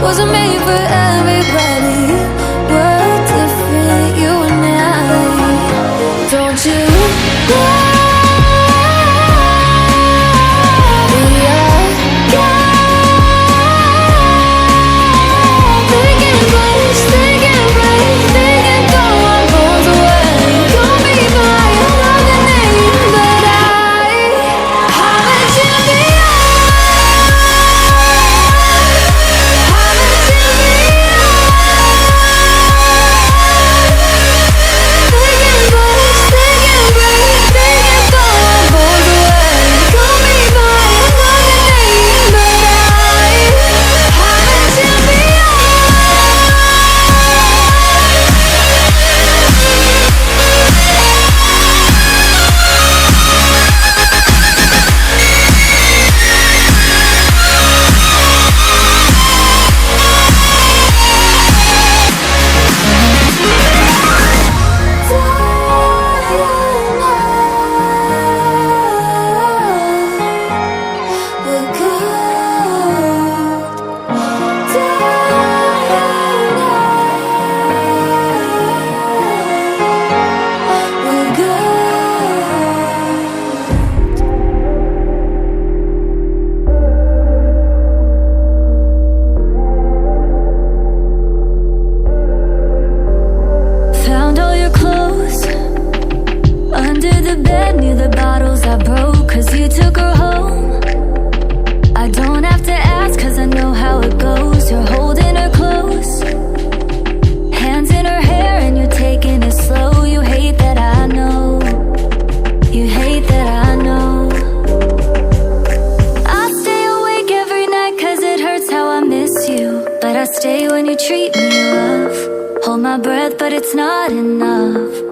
wasn't made for everybody. We're different, you and I. Don't you know?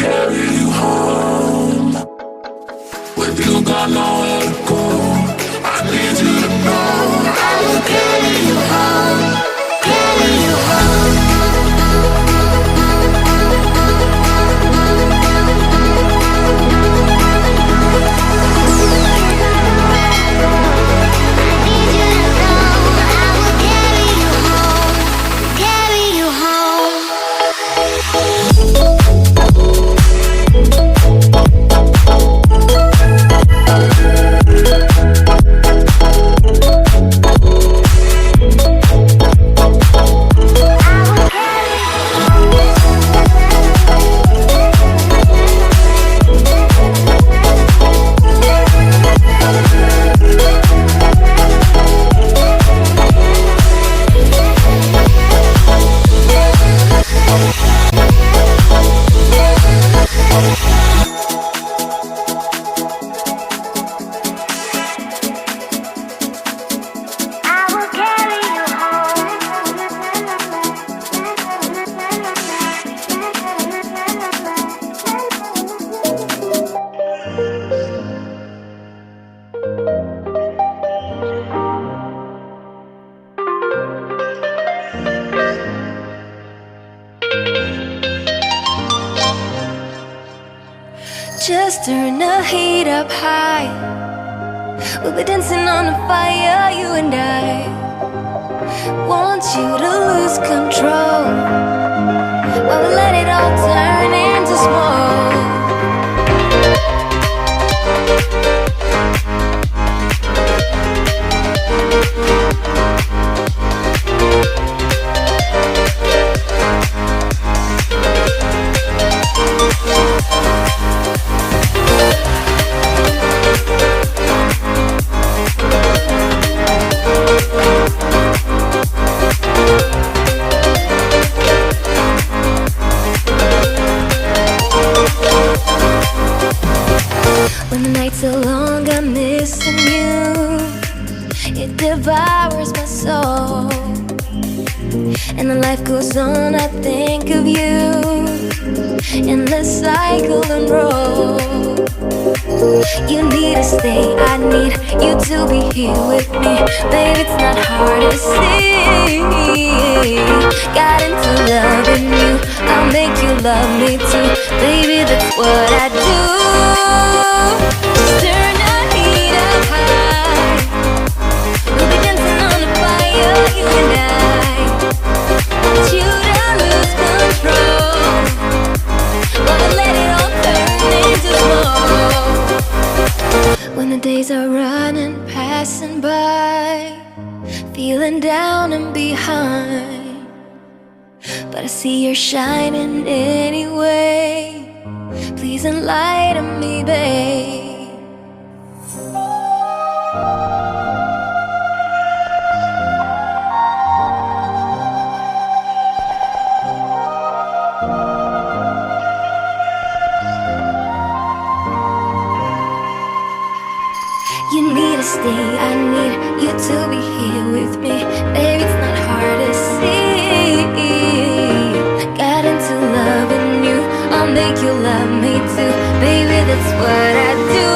carry you home. When you got nowhere to go, I need you to know I will carry you home, carry you home. Just turn the heat up high. We'll be dancing on the fire, you and I. Want you to lose control while we let it all turn into smoke. When the nights so long, I'm missing you. It devours my soul. And the life goes on, I think of you. In the cycle and roll. You need to stay, I need you to be here with me. Baby, it's not hard to see. Got into loving you, I'll make you love me too. Baby, that's what I do. Just turn the heat up high. We'll be dancing on the fire, you and I. Want you to lose control while we let it all turn into smoke. When the days are running, passing by, feeling down and behind, but I see you're shining anyway. Please enlighten me, babe. You need to stay, I need you to be here with me. Baby, it's not hard to see. Got into loving you, I'll make you love me too. Baby, that's what I do.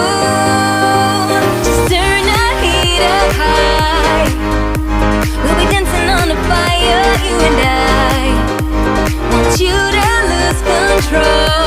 Just turn the heat up high. We'll be dancing on the fire, you and I. Want you to lose control